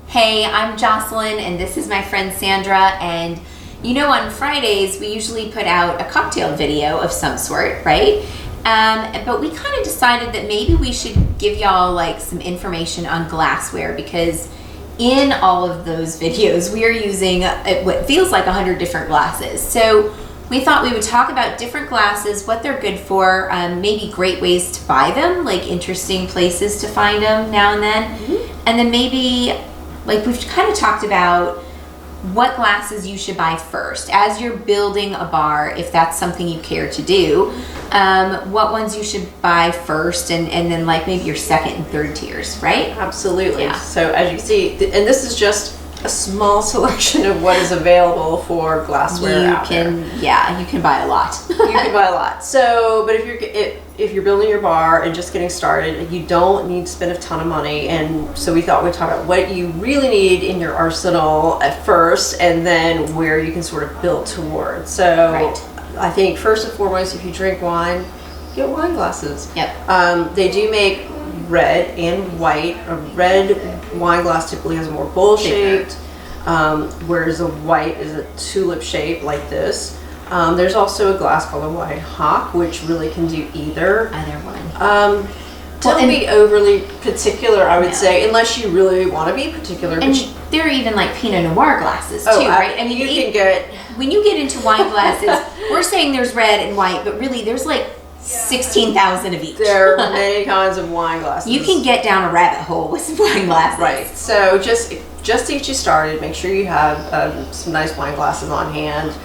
Hey, I'm Jocelyn and this is my friend Sandra, and you know on Fridays we usually put out a cocktail video of some sort, right? But we kind of decided that maybe we should give y'all like some information on glassware, because in all of those videos we are using what feels like 100 different glasses. So we thought we would talk about different glasses, what they're good for, maybe great ways to buy them, like interesting places to find them now and then. And then maybe, like we've kind of talked about what glasses you should buy first as you're building a bar, if that's something you care to do. What ones you should buy first, and then like maybe your second and third tiers, right? Absolutely. Yeah. So as you see, and this is just a small selection of what is available for glassware out there. Yeah, you can buy a lot. You can buy a lot. So, but if you're building your bar and just getting started, you don't need to spend a ton of money. And so we thought we'd talk about what you really need in your arsenal at first, and then where you can sort of build towards. So Right. I think first and foremost, if you drink wine, get wine glasses. Yep. They do make red and white. A red wine glass typically has a more bowl shaped, whereas a white is a tulip shape like this. There's also a glass called a wine hock, which really can do either. Either one. Don't be overly particular, I would say, unless you really want to be particular. And there are even like Pinot Noir glasses too, right? I mean, you can get, when you get into wine glasses, we're saying there's red and white, but really there's like 16,000 of each. there are many kinds of wine glasses. You can get down a rabbit hole with some wine glasses. Right. So just to get you started, make sure you have some nice wine glasses on hand.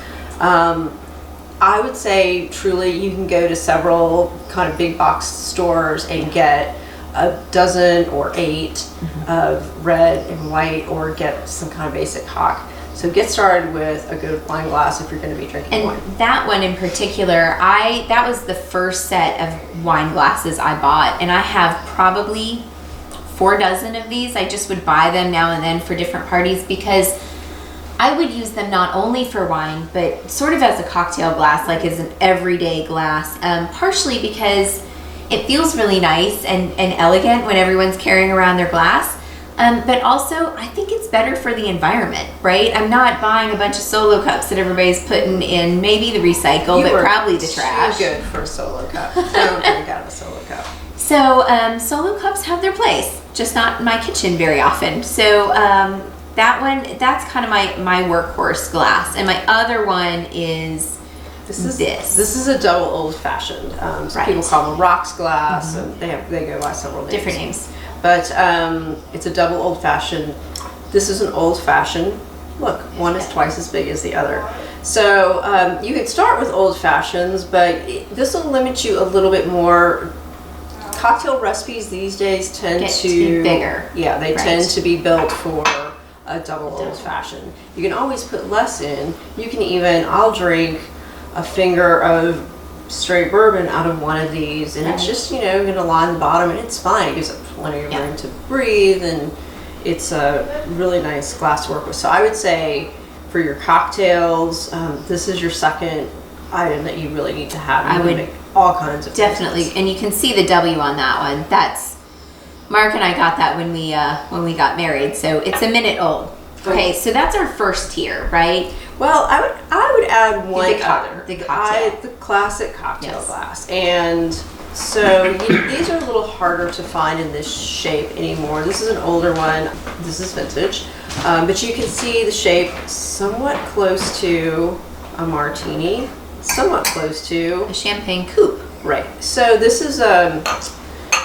I would say truly you can go to several kind of big box stores and get a dozen or 8 of red and white, or get some kind of basic hock. So get started with a good wine glass if you're going to be drinking wine. And that one in particular, that was the first set of wine glasses I bought, and I have probably 4 dozen of these. I just would buy them now and then for different parties, because I would use them not only for wine, but sort of as a cocktail glass, like as an everyday glass, partially because it feels really nice and elegant when everyone's carrying around their glass. But also, I think it's better for the environment, right? I'm not buying a bunch of Solo cups that everybody's putting in maybe the recycle, but probably the trash. Too good for a Solo cup. Don't drink out of a Solo cup. So Solo cups have their place, just not in my kitchen very often. So that one, that's kind of my workhorse glass. And my other one is this. This is a double old fashioned. So Right. people call them a rocks glass, and they go by several names. Different names. But it's a double old fashioned. This is an old fashioned. Look, one is twice as big as the other. So you can start with old fashions, but this will limit you a little bit more. Cocktail recipes these days tend to be bigger. Yeah, they Right. tend to be built for a double old fashioned. You can always put less in. You can even, I'll drink a finger of straight bourbon out of one of these, and it's just, going to line the bottom, and it's fine. It gives it plenty of room to breathe, and it's a really nice glass to work with. So I would say for your cocktails, this is your second item that you really need to have. I would make all kinds of definitely, things. and you can see the W on that one. That's Mark and I got that when we got married, so it's a minute old. Okay, so that's our first tier, right? Well, I would add one other. The cocktail. The classic cocktail Yes. glass. And so these are a little harder to find in this shape anymore. This is an older one. This is vintage. But you can see the shape somewhat close to a martini, somewhat close to A champagne coupe. Right. So this is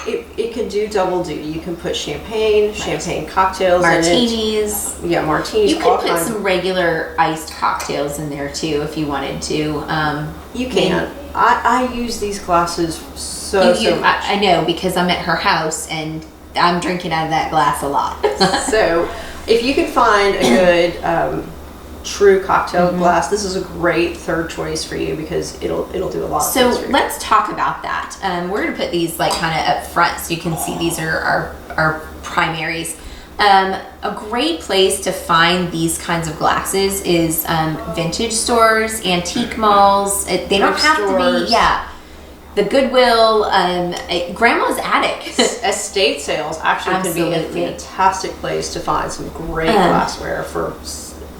it can do double duty. You can put champagne cocktails Martinis. in it. Yeah, martinis. You could put some regular iced cocktails in there too if you wanted to. You can. I use these glasses so much. I know, because I'm at her house and I'm drinking out of that glass a lot. So if you can find a good true cocktail glass, this is a great third choice for you, because it'll do a lot of things for you. Let's talk about that. We're going to put these like kind of up front so you can see these are our primaries. A great place to find these kinds of glasses is vintage stores, antique malls. They don't have to be, the Goodwill, Grandma's Attic. Estate sales actually can be a Absolutely. fantastic place to find some great glassware for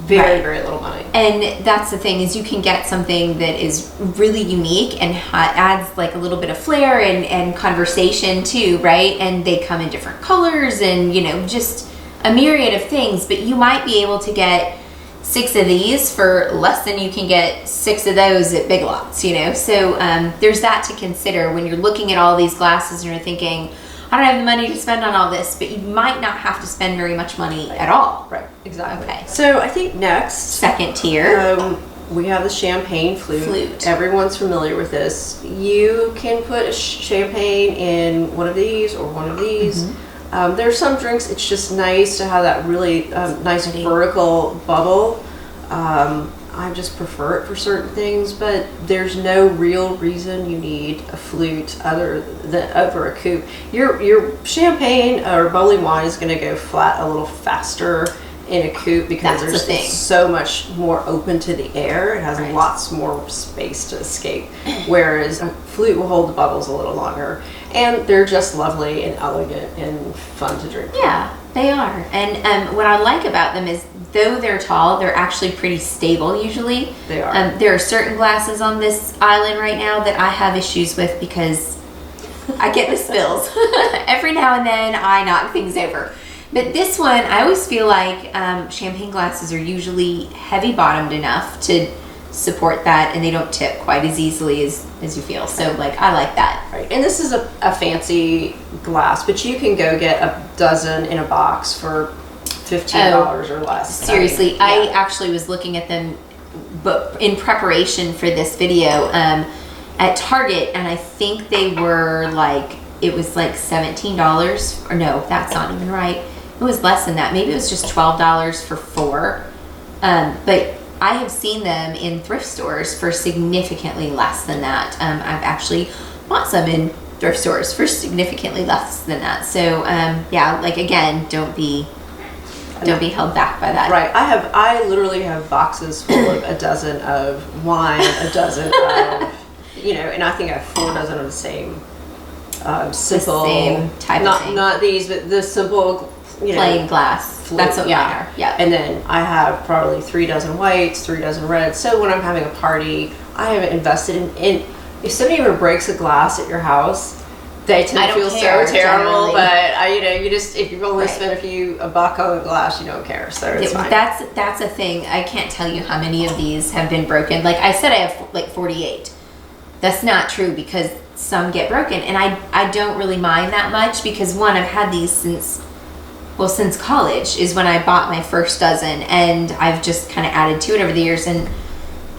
very, Right. very little money. And that's the thing, is you can get something that is really unique and adds like a little bit of flair and conversation too, right? And they come in different colors and, you know, just a myriad of things. But you might be able to get 6 of these for less than you can get 6 of those at Big Lots, you know? So there's that to consider when you're looking at all these glasses and you're thinking, I don't have the money to spend on all this, but you might not have to spend very much money at all. Right, exactly. Okay. So I think next, Second tier. we have the champagne flute. Flute. Everyone's familiar with this. You can put a champagne in one of these or one of these. There are some drinks, it's just nice to have that really nice vertical bubble. I just prefer it for certain things, but there's no real reason you need a flute other than over a coupe. Your champagne or bubbly wine is going to go flat a little faster in a coupe because That's there's the thing. it's so much more open to the air. It has Right. lots more space to escape, whereas a flute will hold the bubbles a little longer. And they're just lovely and elegant and fun to drink. Yeah, they are. And what I like about them is, though they're tall, they're actually pretty stable usually. They are. There are certain glasses on this island right now that I have issues with because I get the spills. Every now and then I knock things over. But this one, I always feel like champagne glasses are usually heavy bottomed enough to support that, and they don't tip quite as easily as you feel. So like, I like that. Right. And this is a fancy glass, but you can go get a dozen in a box for $15 or less. Seriously, I mean, I actually was looking at them, but in preparation for this video, at Target, and I think they were like, it was like $17, or no, that's not even right. It was less than that. Maybe it was just $12 for 4. But I have seen them in thrift stores for significantly less than that. I've actually bought some in thrift stores for significantly less than that. So yeah, like again, don't be held back by that. Right. I literally have boxes full of a dozen of wine, a dozen of, you know, and I think I have 4 dozen of the same simple, same type of thing. Not these, but the simple, you know, Plain glass. flute, That's what mine are. Yeah. And then I have probably 3 dozen whites, 3 dozen reds. So when I'm having a party, I haven't invested in if somebody ever breaks a glass at your house, they tend to feel care, so terrible. generally. But you know, you just, if you've only Right. spent a buck on a glass, you don't care. So it's fine. That's a thing. I can't tell you how many of these have been broken. Like I said, I have like 48. That's not true because some get broken, and I don't really mind that much because one, I've had these since college is when I bought my first dozen, and I've just kind of added to it over the years, and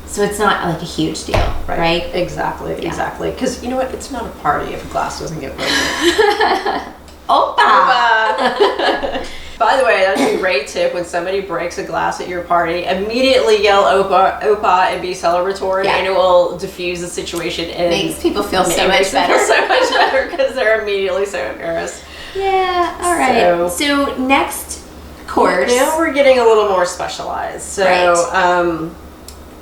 so it's not like a huge deal, right? Exactly. Because you know what? It's not a party if a glass doesn't get broken. Opa! By the way, that's a great tip. When somebody breaks a glass at your party, immediately yell "Opa" and be celebratory, Yeah. and it will diffuse the situation. And Makes people feel so it much makes them better. feel so much better because they're immediately so embarrassed. Yeah. All right. So next course. Now we're getting a little more specialized. So Right.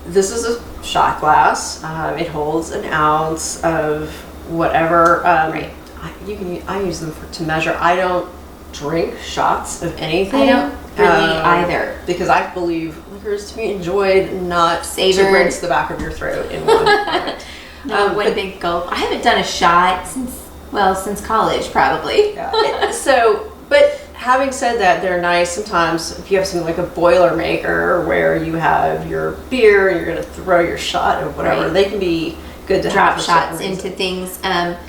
this is a shot glass. It holds an ounce of whatever. Right. I use them to measure. I don't drink shots of anything. I don't really either. Because I believe liquor is to be enjoyed, not Savored. to rinse the back of your throat in one moment. One but- big gulp. I haven't done a shot since college, probably. Yeah. But having said that, they're nice sometimes if you have something like a Boilermaker where you have your beer and you're going to throw your shot or whatever. Right. They can be good to Drop have for certain shots reasons. into things.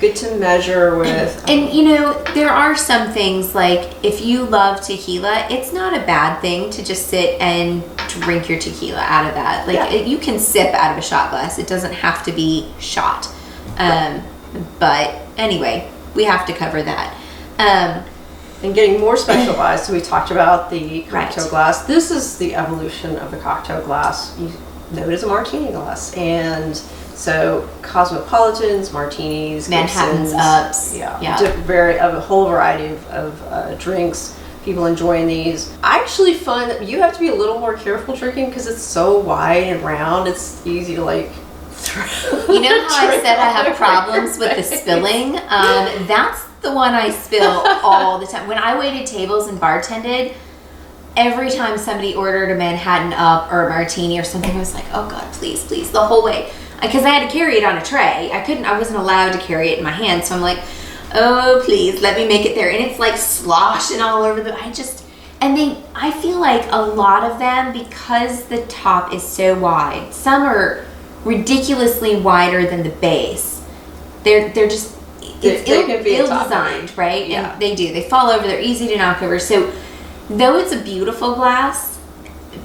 Good to measure with. And you know, there are some things like if you love tequila, it's not a bad thing to just sit and drink your tequila out of that. Like Yeah. you can sip out of a shot glass. It doesn't have to be shot. But anyway, we have to cover that. And getting more specialized, so we talked about the cocktail Right. glass. This is the evolution of the cocktail glass. You know it as a martini glass. And so cosmopolitans, martinis, Manhattan's Gibsons, ups. yeah, Yeah. a whole variety of drinks. People enjoying these. I actually find that you have to be a little more careful drinking because it's so wide and round. It's easy to like You know how I said I have problems with the spilling? That's the one I spill all the time. When I waited tables and bartended, every time somebody ordered a Manhattan Up or a martini or something, I was like, oh God, please, please, the whole way. Because I had to carry it on a tray. I wasn't allowed to carry it in my hand. So I'm like, oh, please, let me make it there. And it's like sloshing all over I feel like a lot of them, because the top is so wide, some are ridiculously wider than the base. They're just, it's ill-designed, right? Yeah. And they fall over, they're easy to knock over. So though it's a beautiful glass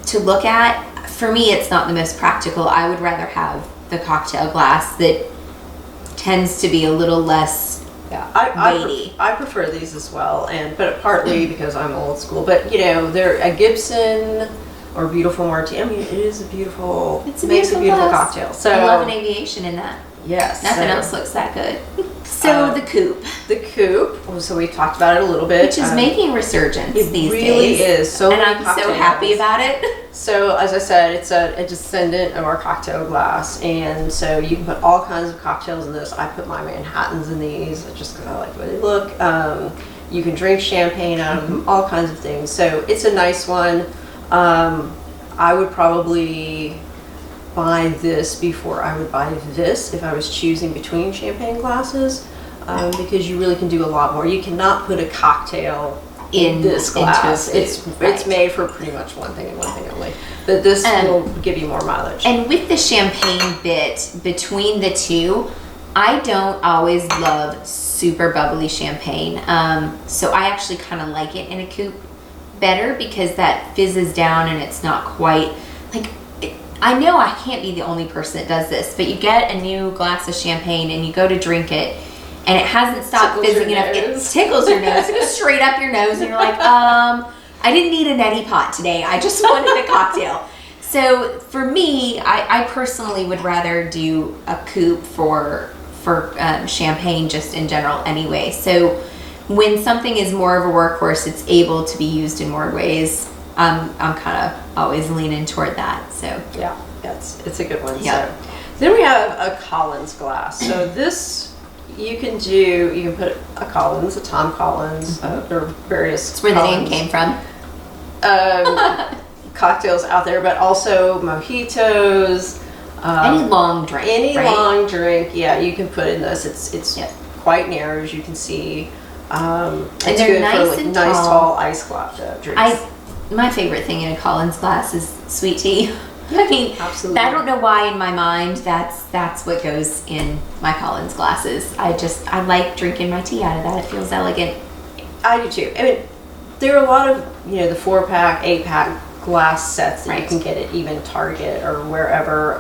to look at, for me it's not the most practical. I would rather have the cocktail glass that tends to be a little less weighty. I prefer these as well, but partly because I'm old school. But they're a Gibson or beautiful martini. I mean, it is makes a beautiful glass. cocktail. So I love an aviation in that. Yes. Nothing else looks that good. So the coupe. The coupe. So we talked about it a little bit. Which is making a resurgence these days. It really is. So and many I'm cocktails. so happy about it. So as I said, it's a descendant of our cocktail glass. And so you can put all kinds of cocktails in this. I put my Manhattans in these just because I like the way they look. You can drink champagne out of them, all kinds of things. So it's a nice one. I would probably buy this before I would buy this if I was choosing between champagne glasses, because you really can do a lot more. You cannot put a cocktail in this glass. It's made for pretty much one thing and one thing only. But this will give you more mileage. And with the champagne bit between the two, I don't always love super bubbly champagne. So I actually kind of like it in a coupe better because that fizzes down and it's not quite like. I know I can't be the only person that does this, but you get a new glass of champagne and you go to drink it and it hasn't stopped fizzing enough. It tickles your nose. It goes straight up your nose and you're like, I didn't need a neti pot today. I just wanted a cocktail. So for me, I personally would rather do a coupe for champagne just in general anyway. So when something is more of a workhorse, it's able to be used in more ways. I'm kind of always leaning toward that. So yeah, it's a good one. Yeah. So then we have a Collins glass. So this you can put a Collins, a Tom Collins, or various. That's where the name came from. Cocktails out there, but also mojitos. Any long drink. Long drink, yeah, you can put in this. It's quite narrow, as you can see. It's they're good nice for and nice tall. tall ice glass drinks. My favorite thing in a Collins glass is sweet tea. I mean, absolutely. I don't know why in my mind that's what goes in my Collins glasses. I like drinking my tea out of that. It feels elegant. I do too. I mean, there are a lot of the 4-pack, 8-pack glass sets that you can get at even Target or wherever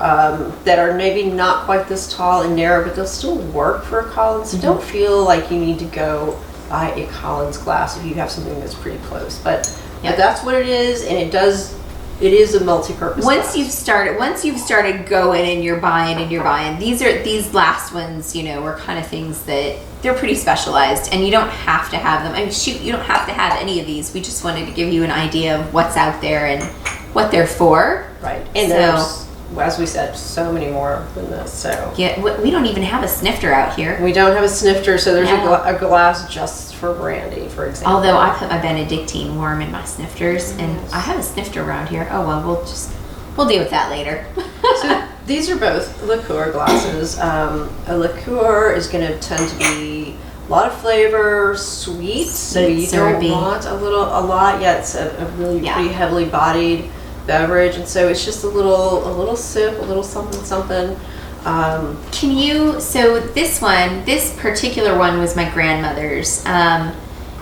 that are maybe not quite this tall and narrow, but they'll still work for a Collins. So don't feel like you need to go buy a Collins glass if you have something that's pretty close. But that's what it is, and it is a multi-purpose glass. Once you've started going and you're buying, these last ones, were kind of things that they're pretty specialized and you don't have to have them. I mean, shoot, you don't have to have any of these. We just wanted to give you an idea of what's out there and what they're for. Right. And there's, as we said, so many more than this. So yeah, we don't even have a snifter out here. We don't have a snifter, so there's a glass just for brandy, for example. Although I put my Benedictine worm in my snifters, and I have a snifter around here. Oh well, we'll deal with that later. So these are both liqueur glasses. A liqueur is going to tend to be a lot of flavor, sweet, so you don't want a lot. Yeah, it's a really pretty heavily bodied beverage, and so it's just a little sip, a little something. So this particular one was my grandmother's, and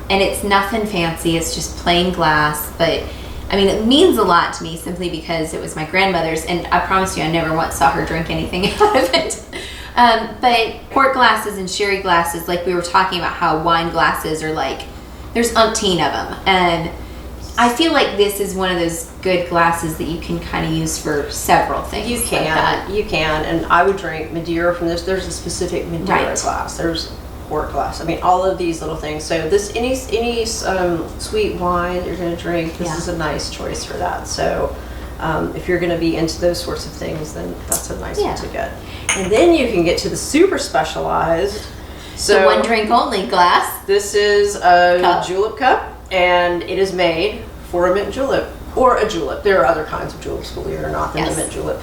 it's nothing fancy. It's just plain glass, but I mean, it means a lot to me simply because it was my grandmother's, and I promise you, I never once saw her drink anything out of it. But quart glasses and sherry glasses, like we were talking about how wine glasses are like, there's umpteen of them, and I feel like this is one of those good glasses that you can kind of use for several things. You can, and I would drink Madeira from this. There's a specific Madeira glass. There's quart glass. I mean, all of these little things. So this any sweet wine that you're going to drink, this is a nice choice for that. So If you're going to be into those sorts of things, then that's a nice one to get. And then you can get to the super specialized. So the one drink only glass. This is a julep cup, and it is made for a mint julep or a julep. There are other kinds of juleps, believe it or not, than the mint julep,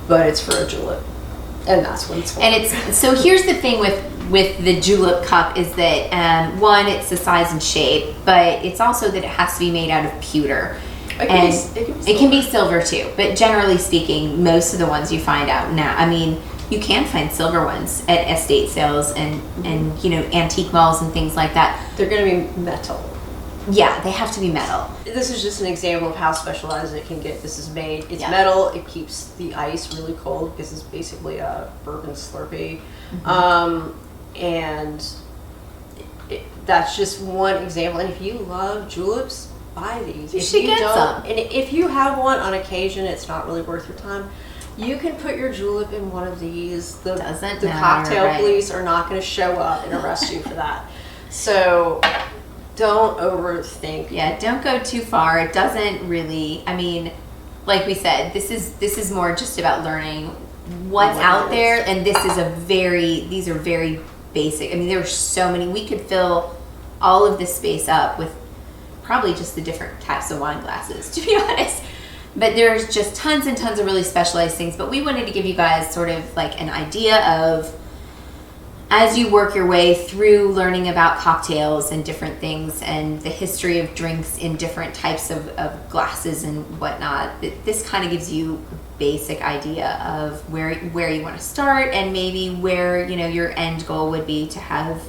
but it's for a julep, and that's what it's for. And it's so here's the thing with the julep cup is that one, it's the size and shape, but it's also that it has to be made out of pewter. It can be silver too, but generally speaking, most of the ones you find out now, I mean, you can find silver ones at estate sales and you know, antique malls and things like that. They're going to be metal. Yeah, they have to be metal. This is just an example of how specialized it can get. This is made. It's metal. It keeps the ice really cold because it's basically a bourbon Slurpee. And that's just one example. And if you love juleps, buy these. You should get some. And if you have one on occasion, it's not really worth your time. You can put your julep in one of these. The cocktail police are not going to show up and arrest you for that. So don't overthink. Yeah, don't go too far. It doesn't really, I mean, like we said, this is more just about learning what's out there, and these are very basic. I mean, there are so many. We could fill all of this space up with probably just the different types of wine glasses, to be honest. But there's just tons and tons of really specialized things. But we wanted to give you guys sort of like an idea of, as you work your way through learning about cocktails and different things and the history of drinks in different types of glasses and whatnot, this kind of gives you a basic idea of where you want to start and maybe where, you know, your end goal would be to have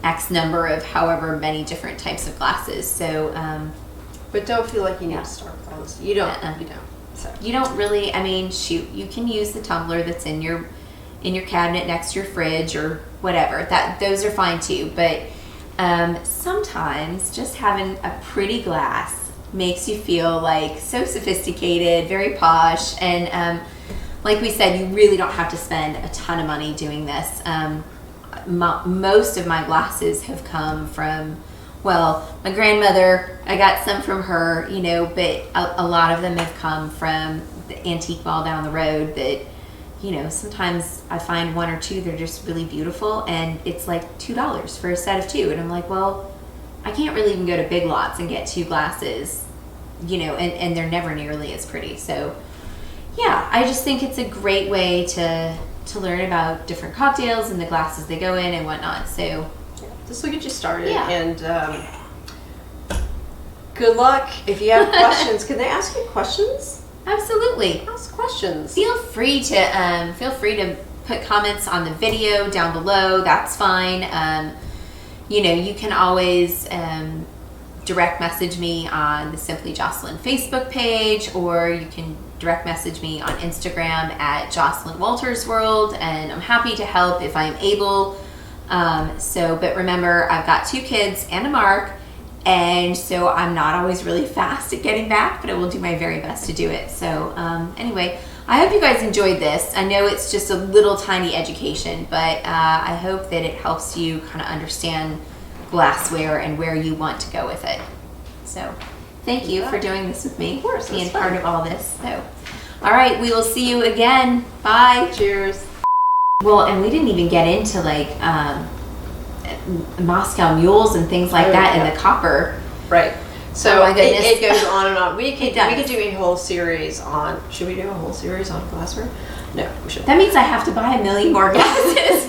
X number of however many different types of glasses. So, but don't feel like you need to start with those. You don't. You don't. So. You don't really. I mean, shoot, you can use the tumbler that's in your cabinet next to your fridge or whatever. Those are fine too. But sometimes just having a pretty glass makes you feel like so sophisticated, very posh, and like we said, you really don't have to spend a ton of money doing this. Most of my glasses have come from, well, my grandmother. I got some from her, you know, but a lot of them have come from the antique mall down the road that, you know, sometimes I find one or two, they're just really beautiful, and it's like $2 for a set of two. And I'm like, well, I can't really even go to Big Lots and get two glasses, you know, and they're never nearly as pretty. So, yeah, I just think it's a great way to learn about different cocktails and the glasses they go in and whatnot. So this will get you started. And good luck. If you have questions, can they ask you questions? Absolutely. Ask questions. Feel free to put comments on the video down below. That's fine. You know, you can always direct message me on the Simply Jocelyn Facebook page, or you can direct message me on Instagram at Jocelyn Wolters World, and I'm happy to help if I'm able. But remember, I've got 2 kids and a Mark, and so I'm not always really fast at getting back, but I will do my very best to do it. So anyway, I hope you guys enjoyed this. I know it's just a little tiny education, but I hope that it helps you kind of understand glassware and where you want to go with it. So thank you for doing this with me, of course, being part of all this. So, all right, we will see you again. Bye. Cheers. Well, and we didn't even get into like Moscow mules and things like that in the copper. Right. So it goes on and on. We could do a whole series on. Should we do a whole series on glassware? No, we shouldn't. That means I have to buy a million more glasses.